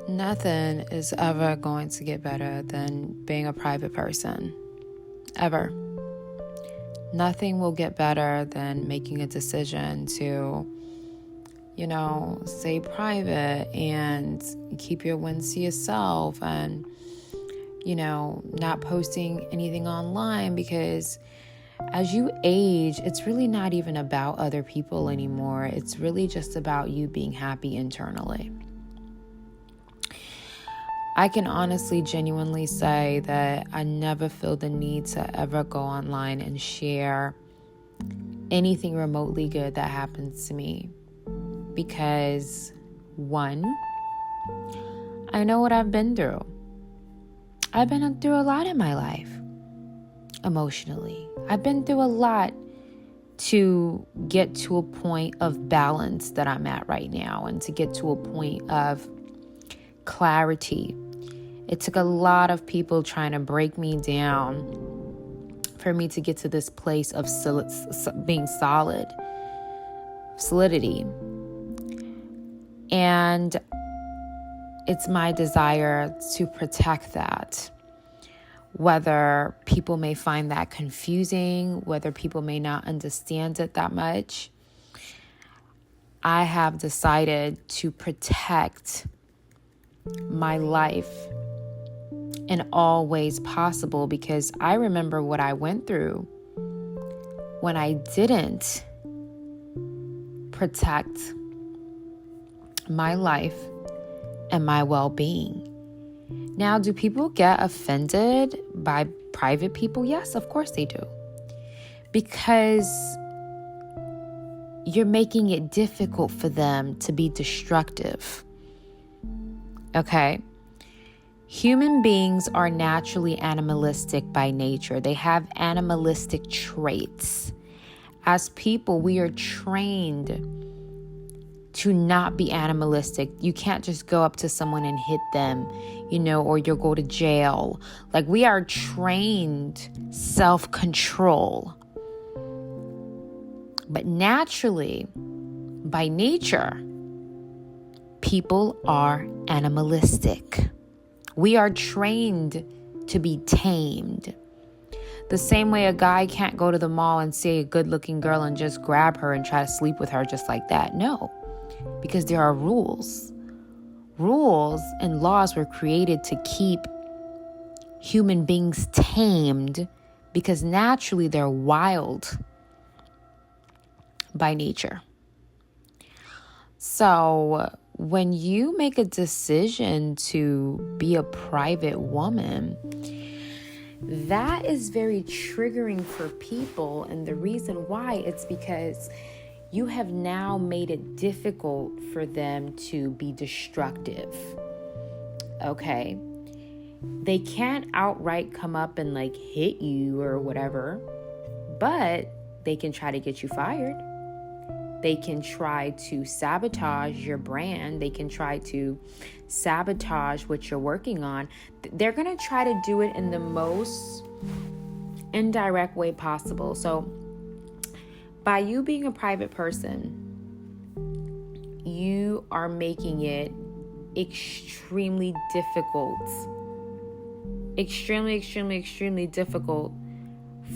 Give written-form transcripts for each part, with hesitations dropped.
Nothing is ever going to get better than being a private person. Ever. Nothing will get better than making a decision to, stay private and keep your wins to yourself and, not posting anything online, because as you age, it's really not even about other people anymore. It's really just about you being happy internally. I can honestly, genuinely say that I never feel the need to ever go online and share anything remotely good that happens to me. Because, one, I know what I've been through. I've been through a lot in my life, emotionally. I've been through a lot to get to a point of balance that I'm at right now, and to get to a point of clarity. It took a lot of people trying to break me down for me to get to this place of being solidity. And it's my desire to protect that. Whether people may find that confusing, whether people may not understand it that much, I have decided to protect my life in all ways possible, because I remember what I went through when I didn't protect my life and my well-being. Now, do people get offended by private people? Yes, of course they do. Because you're making it difficult for them to be destructive. Okay? Human beings are naturally animalistic by nature. They have animalistic traits. As people, we are trained to not be animalistic. You can't just go up to someone and hit them, or you'll go to jail. Like, we are trained self-control. But naturally, by nature, people are animalistic. We are trained to be tamed. The same way a guy can't go to the mall and see a good-looking girl and just grab her and try to sleep with her just like that. No, because there are rules. Rules and laws were created to keep human beings tamed, because naturally they're wild by nature. So when you make a decision to be a private woman, that is very triggering for people. And the reason why, it's because you have now made it difficult for them to be destructive. Okay? They can't outright come up and hit you or whatever, but they can try to get you fired. They can try to sabotage your brand. They can try to sabotage what you're working on. They're going to try to do it in the most indirect way possible. So by you being a private person, you are making it extremely difficult. Extremely difficult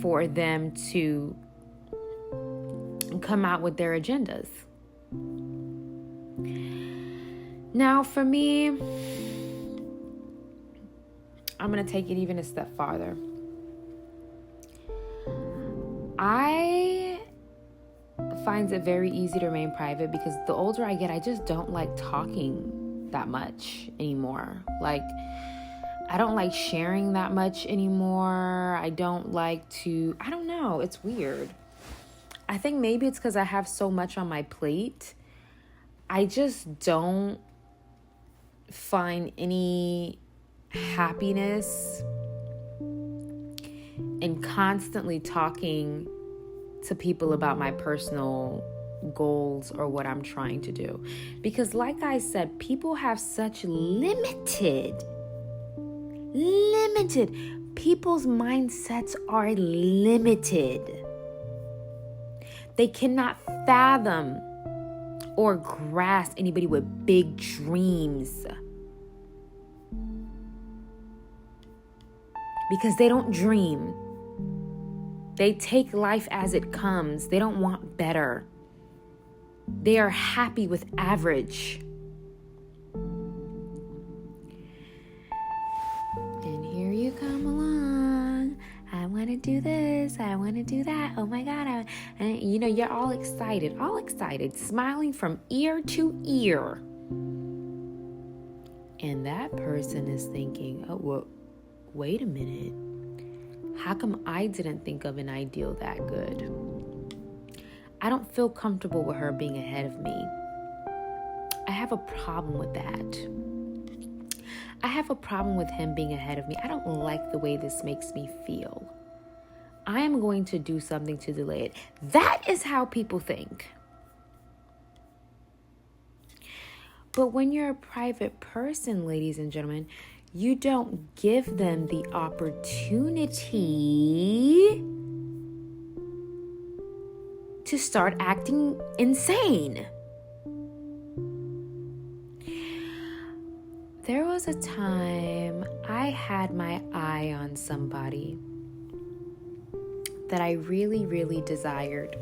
for them to come out with their agendas. Now, for me, I'm going to take it even a step farther. I find it very easy to remain private because the older I get, I just don't like talking that much anymore. I don't like sharing that much anymore. I don't know. It's weird. I think maybe it's because I have so much on my plate. I just don't find any happiness in constantly talking to people about my personal goals or what I'm trying to do. Because like I said, people have such limited. People's mindsets are limited. They cannot fathom or grasp anybody with big dreams. Because they don't dream. They take life as it comes. They don't want better. They are happy with average. And here you come along. I want to do this. I want to do that. Oh my God. And you're all excited, smiling from ear to ear. And that person is thinking, oh, well, wait a minute. How come I didn't think of an ideal that good? I don't feel comfortable with her being ahead of me. I have a problem with that. I have a problem with him being ahead of me. I don't like the way this makes me feel. I am going to do something to delay it. That is how people think. But when you're a private person, ladies and gentlemen, you don't give them the opportunity to start acting insane. There was a time I had my eye on somebody that I really, really desired.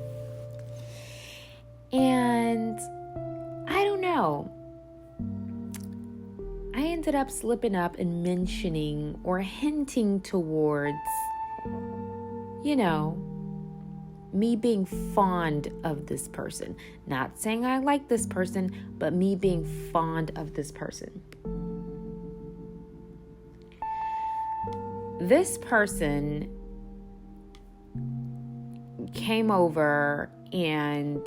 And I don't know. I ended up slipping up and mentioning or hinting towards, me being fond of this person. Not saying I like this person, but me being fond of this person. This person came over and...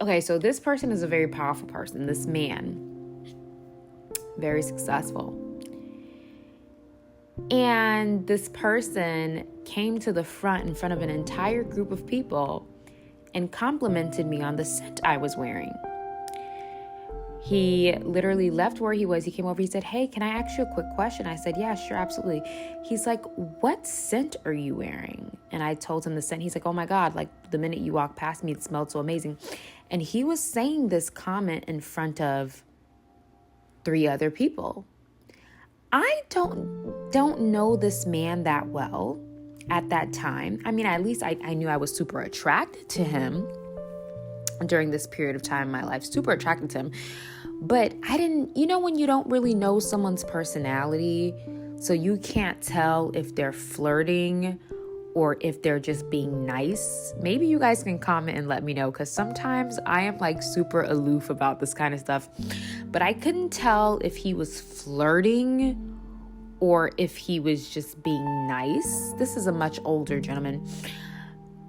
Okay, so this person is a very powerful person. This man. Very successful. And this person came to the front in front of an entire group of people and complimented me on the scent I was wearing. He literally left where he was. He came over. He said, "Hey, can I ask you a quick question?" I said, "Yeah, sure, absolutely." He's like, "What scent are you wearing?" And I told him the scent. He's like, "Oh my God, like the minute you walked past me, it smelled so amazing." And he was saying this comment in front of 3 other people. I don't know this man that well at that time. I mean, at least I knew I was super attracted to him during this period of time in my life, super attracted to him. But I didn't, when you don't really know someone's personality, so you can't tell if they're flirting or if they're just being nice. Maybe you guys can comment and let me know, because sometimes I am like super aloof about this kind of stuff. But I couldn't tell if he was flirting or if he was just being nice. This is a much older gentleman.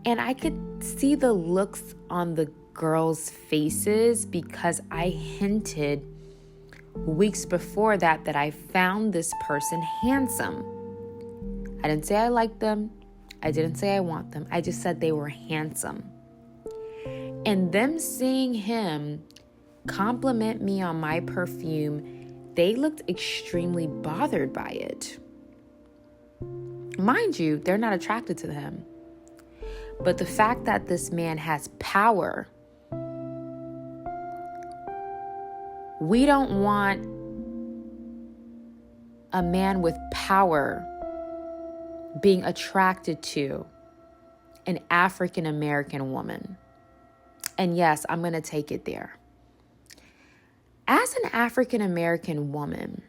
And I could see the looks on the girls' faces because I hinted weeks before that I found this person handsome. I didn't say I liked them. I didn't say I want them. I just said they were handsome. And them seeing him compliment me on my perfume, they looked extremely bothered by it. Mind you, they're not attracted to him. But the fact that this man has power, we don't want a man with power being attracted to an African American woman. And yes, I'm going to take it there. As an African American woman,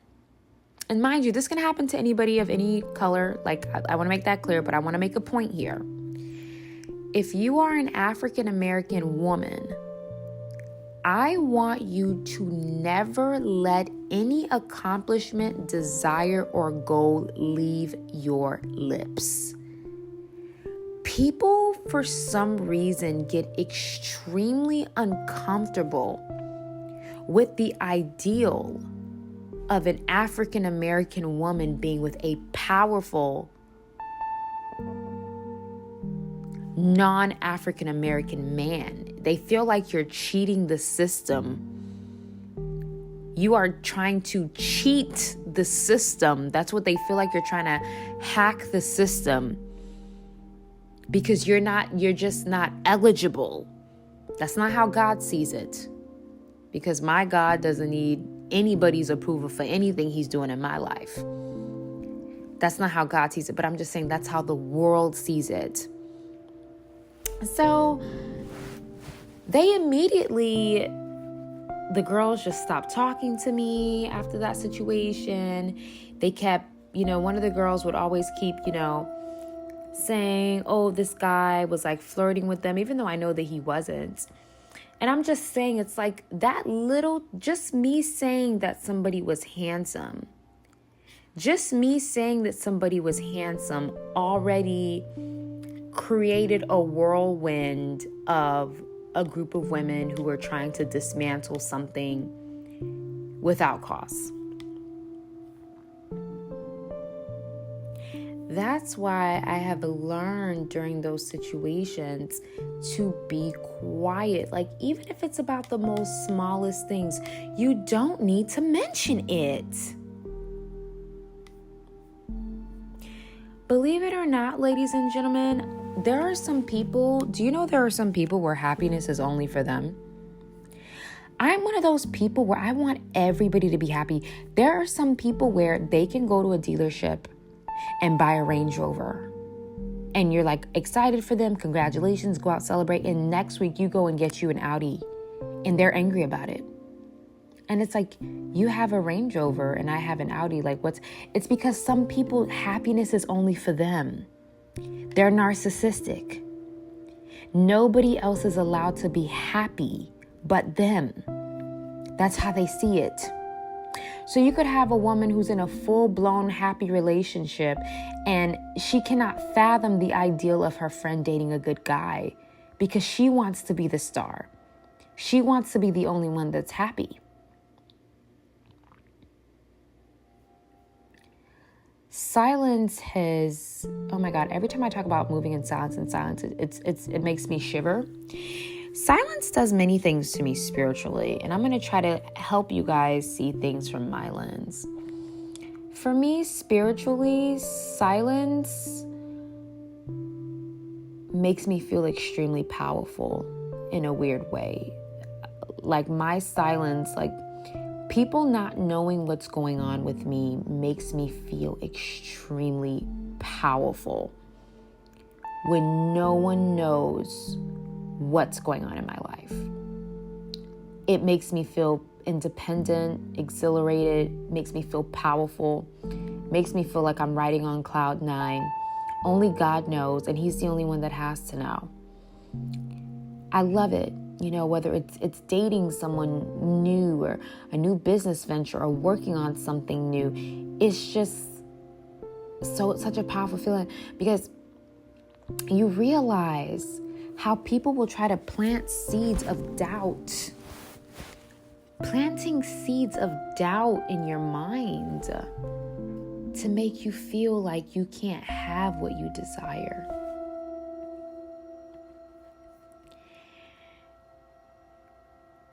and mind you, this can happen to anybody of any color. Like, I want to make that clear, but I want to make a point here. If you are an African American woman, I want you to never let any accomplishment, desire, or goal leave your lips. People, for some reason, get extremely uncomfortable with the ideal of an African American woman being with a powerful non-African American man. They feel like you're cheating the system. You are trying to cheat the system. That's what they feel like. You're trying to hack the system because you're just not eligible That's not how God sees it. Because my God doesn't need anybody's approval for anything he's doing in my life. That's not how God sees it. But I'm just saying that's how the world sees it. So they immediately, the girls just stopped talking to me after that situation. They kept, one of the girls would always keep, saying, oh, this guy was like flirting with them, even though I know that he wasn't. And I'm just saying, it's like that little, just me saying that somebody was handsome. Just me saying that somebody was handsome already created a whirlwind of a group of women who were trying to dismantle something without cause. That's why I have learned during those situations to be quiet. Like, even if it's about the most smallest things, you don't need to mention it. Believe it or not, ladies and gentlemen, there are some people, do you know there are some people where happiness is only for them? I'm one of those people where I want everybody to be happy. There are some people where they can go to a dealership and buy a Range Rover. And you're like excited for them. Congratulations, go out, celebrate. And next week you go and get you an Audi. And they're angry about it. And it's like, you have a Range Rover and I have an Audi. Like, it's because some people, happiness is only for them. They're narcissistic. Nobody else is allowed to be happy but them. That's how they see it. So you could have a woman who's in a full-blown happy relationship and she cannot fathom the ideal of her friend dating a good guy because she wants to be the star. She wants to be the only one that's happy. Silence has, oh my God, every time I talk about moving in silence and silence, it makes me shiver. Silence does many things to me spiritually, and I'm going to try to help you guys see things from my lens. For me, spiritually, silence makes me feel extremely powerful in a weird way. Like my silence, like people not knowing what's going on with me makes me feel extremely powerful when no one knows what's going on in my life. It makes me feel independent, exhilarated, makes me feel powerful, makes me feel like I'm riding on cloud 9. Only God knows, and he's the only one that has to know. I love it, whether it's dating someone new or a new business venture or working on something new. It's just such a powerful feeling because you realize how people will try to plant seeds of doubt. Planting seeds of doubt in your mind to make you feel like you can't have what you desire.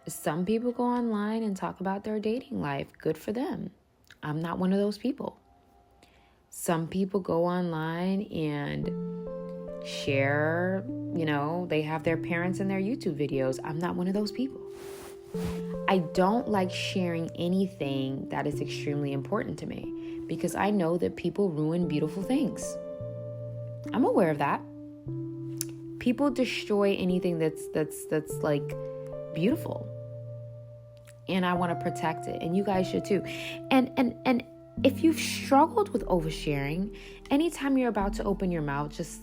Some people go online and talk about their dating life. Good for them. I'm not one of those people. Some people go online and share, they have their parents in their YouTube videos. I'm not one of those people. I don't like sharing anything that is extremely important to me because I know that people ruin beautiful things. I'm aware of that. People destroy anything that's like beautiful. And I want to protect it. And you guys should too. And if you've struggled with oversharing, anytime you're about to open your mouth, just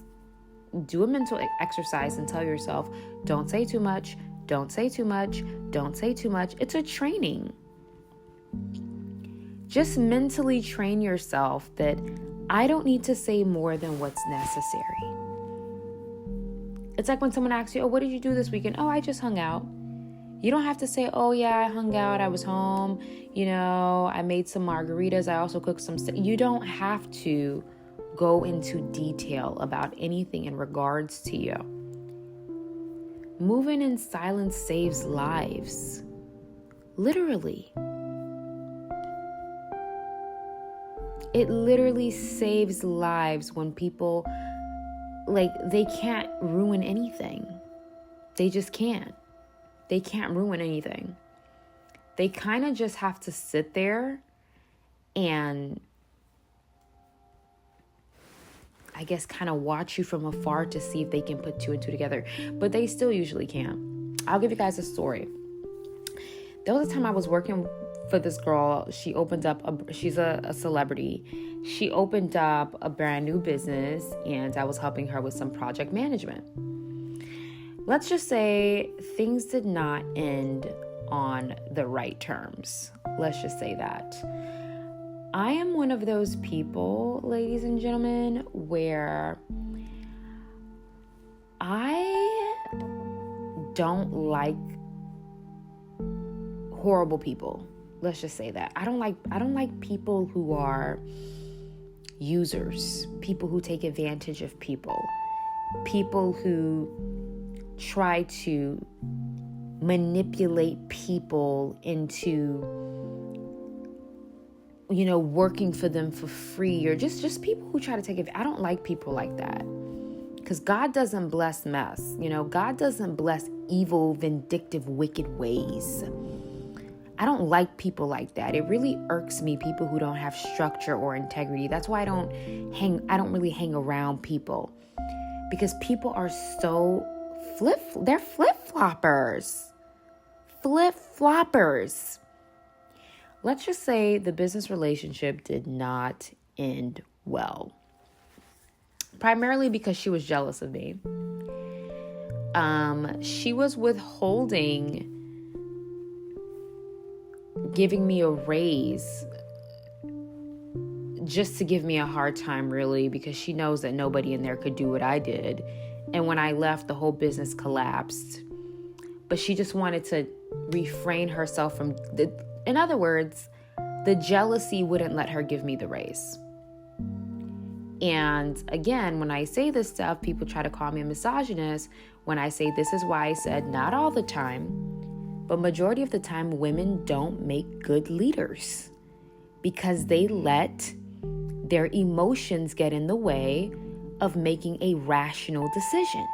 do a mental exercise and tell yourself, don't say too much, don't say too much, don't say too much. It's a training. Just mentally train yourself that I don't need to say more than what's necessary. It's like when someone asks you, oh, what did you do this weekend? Oh, I just hung out. You don't have to say, oh yeah, I hung out, I was home, I made some margaritas, I also cooked some stuff. You don't have to go into detail about anything in regards to you. Moving in silence saves lives. Literally. It literally saves lives when people, they can't ruin anything. They just can't. they can't ruin anything. They kind of just have to sit there and, I guess, kind of watch you from afar to see if they can put two and two together. But they still usually can't. I'll give you guys a story. There was a time I was working for this girl. She opened up, she's a celebrity. She opened up a brand new business, and I was helping her with some project management. Let's just say things did not end on the right terms. Let's just say that. I am one of those people, ladies and gentlemen, where I don't like horrible people. Let's just say that. I don't like people who are users, people who take advantage of people who try to manipulate people into, working for them for free, or just people who try to take it. I don't like people like that, because God doesn't bless mess. God doesn't bless evil, vindictive, wicked ways. I don't like people like that. It really irks me, people who don't have structure or integrity. That's why I don't really hang around people, because people are so they're flip-floppers. Flip-floppers. Let's just say the business relationship did not end well. Primarily because she was jealous of me. She was withholding giving me a raise just to give me a hard time, really, because she knows that nobody in there could do what I did. And when I left, the whole business collapsed. But she just wanted to refrain herself from, in other words, the jealousy wouldn't let her give me the raise. And again, when I say this stuff, people try to call me a misogynist. When I say this is why I said not all the time, but majority of the time, women don't make good leaders because they let their emotions get in the way of making a rational decision.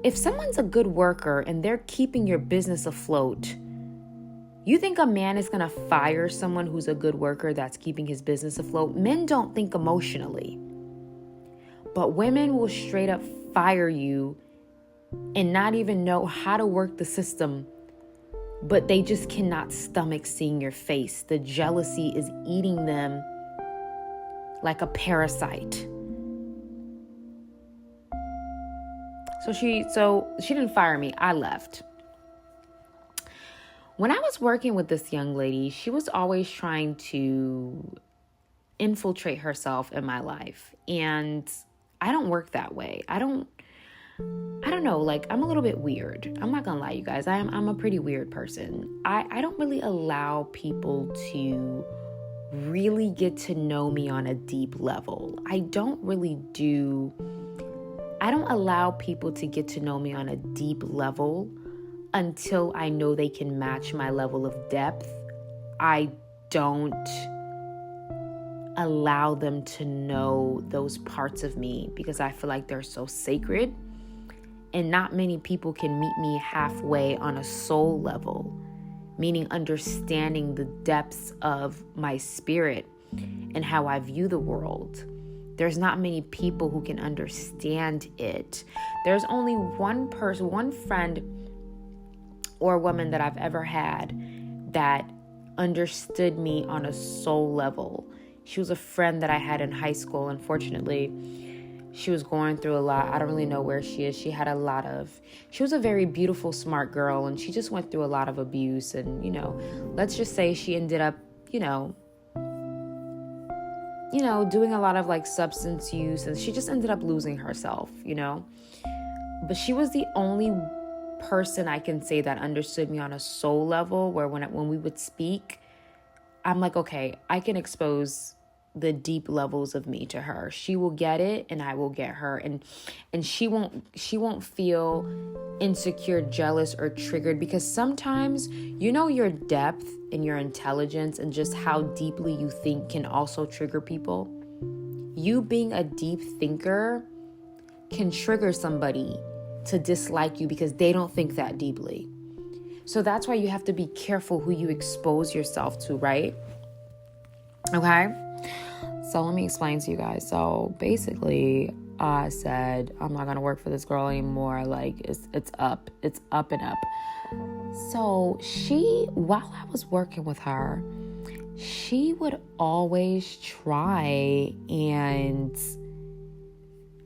If someone's a good worker and they're keeping your business afloat, you think a man is going to fire someone who's a good worker that's keeping his business afloat? Men don't think emotionally. But women will straight up fire you and not even know how to work the system, but they just cannot stomach seeing your face. The jealousy is eating them like a parasite. So she didn't fire me. I left. When I was working with this young lady, she was always trying to infiltrate herself in my life. And I don't work that way. I don't know, like, I'm a little bit weird. I'm not gonna lie, you guys. I'm a pretty weird person. I don't really allow people to really get to know me on a deep level. I don't allow people to get to know me on a deep level until I know they can match my level of depth. I don't allow them to know those parts of me because I feel like they're so sacred. And not many people can meet me halfway on a soul level, meaning understanding the depths of my spirit and how I view the world. There's not many people who can understand it. There's only one person, one friend or woman that I've ever had that understood me on a soul level. She was a friend that I had in high school. Unfortunately, she was going through a lot. I don't really know where she is. She was a very beautiful, smart girl, and she just went through a lot of abuse. And, let's just say she ended up, doing a lot of like substance use, and she just ended up losing herself, But she was the only person I can say that understood me on a soul level, where when we would speak, I'm like, okay, I can expose the deep levels of me to her. She will get it and I will get her, and she won't feel insecure, jealous, or triggered, because sometimes your depth and your intelligence and just how deeply you think can also trigger people. You being a deep thinker can trigger somebody to dislike you because they don't think that deeply. So that's why you have to be careful who you expose yourself to, right? Okay? So let me explain to you guys. So basically, I said, I'm not going to work for this girl anymore. Like, it's up and up. So while I was working with her, she would always try and,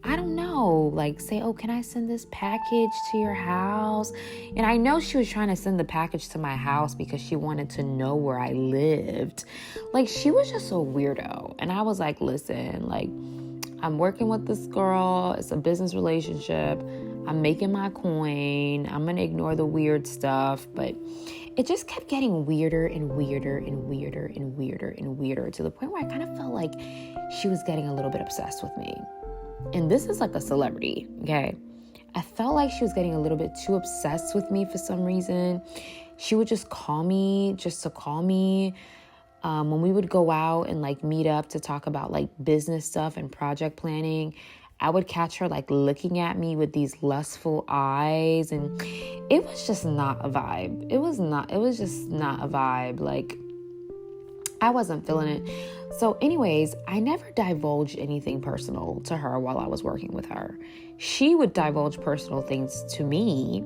I don't know, like say, oh, can I send this package to your house? And I know she was trying to send the package to my house because she wanted to know where I lived. Like, she was just a weirdo. And I was like, listen, like, I'm working with this girl. It's a business relationship. I'm making my coin. I'm going to ignore the weird stuff. But it just kept getting weirder and weirder and weirder and weirder and weirder to the point where I kind of felt like she was getting a little bit obsessed with me. And this is like a celebrity, okay? I felt like she was getting a little bit too obsessed with me for some reason. She would just call me just to call me. When we would go out and like meet up to talk about like business stuff and project planning, I would catch her like looking at me with these lustful eyes, and it was just not a vibe. It was just not a vibe. Like, I wasn't feeling it. So anyways, I never divulged anything personal to her while I was working with her. She would divulge personal things to me,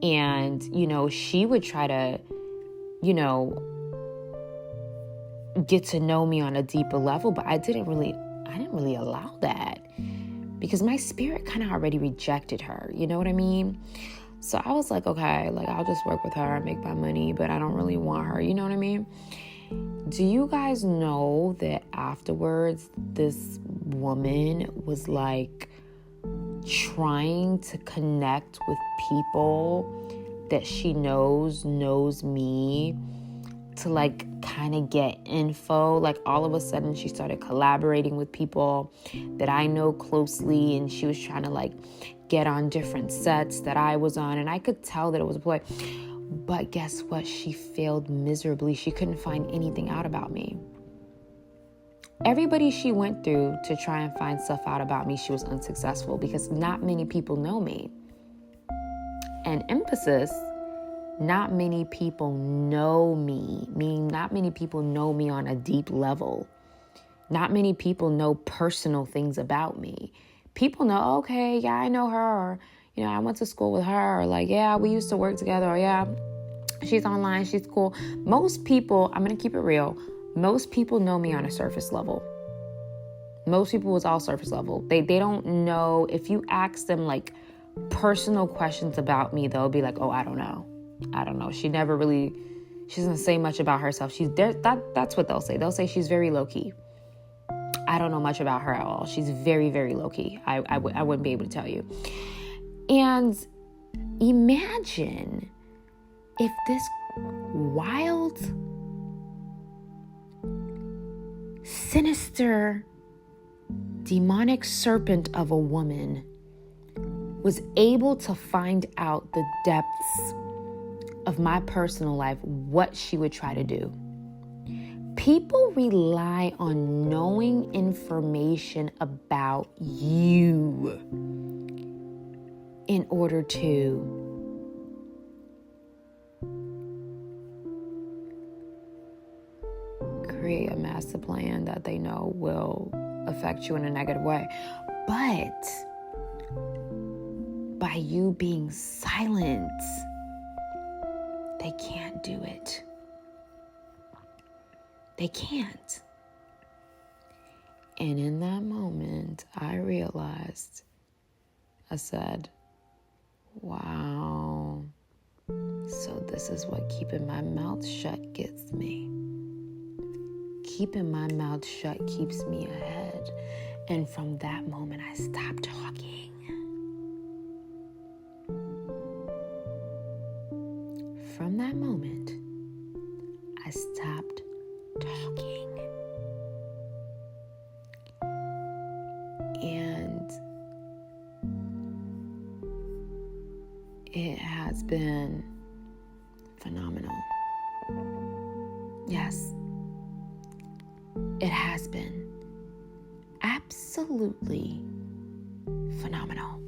and, you know, she would try to, you know, get to know me on a deeper level, but I didn't really allow that because my spirit kind of already rejected her. You know what I mean? So I was like, okay, like, I'll just work with her and make my money, but I don't really want her. You know what I mean? Do you guys know that afterwards, this woman was like trying to connect with people that she knows me, to like kind of get info? Like, all of a sudden she started collaborating with people that I know closely, and she was trying to like get on different sets that I was on, and I could tell that it was a ploy. But guess what? She failed miserably. She couldn't find anything out about me. Everybody she went through to try and find stuff out about me, she was unsuccessful because not many people know me. And emphasis, not many people know me, meaning not many people know me on a deep level. Not many people know personal things about me. People know, okay, yeah, I know her, or, you know, I went to school with her, or like, yeah, we used to work together, or yeah, she's online, she's cool. Most people, I'm going to keep it real, most people know me on a surface level. Most people was all surface level. They don't know. If you ask them like personal questions about me, they'll be like, oh, I don't know. She doesn't say much about herself. She's there. That's what they'll say. They'll say she's very low key. I don't know much about her at all. She's very, very low key. I wouldn't be able to tell you. And imagine if this wild, sinister, demonic serpent of a woman was able to find out the depths of my personal life, what she would try to do. People rely on knowing information about you in order to create a master plan that they know will affect you in a negative way. But by you being silent, they can't do it. They can't. And in that moment, I realized, I said, wow, so this is what keeping my mouth shut gets me. Keeping my mouth shut keeps me ahead. And from that moment, I stopped talking. From that moment, I stopped talking. And it has been phenomenal. Yes, it has been absolutely phenomenal.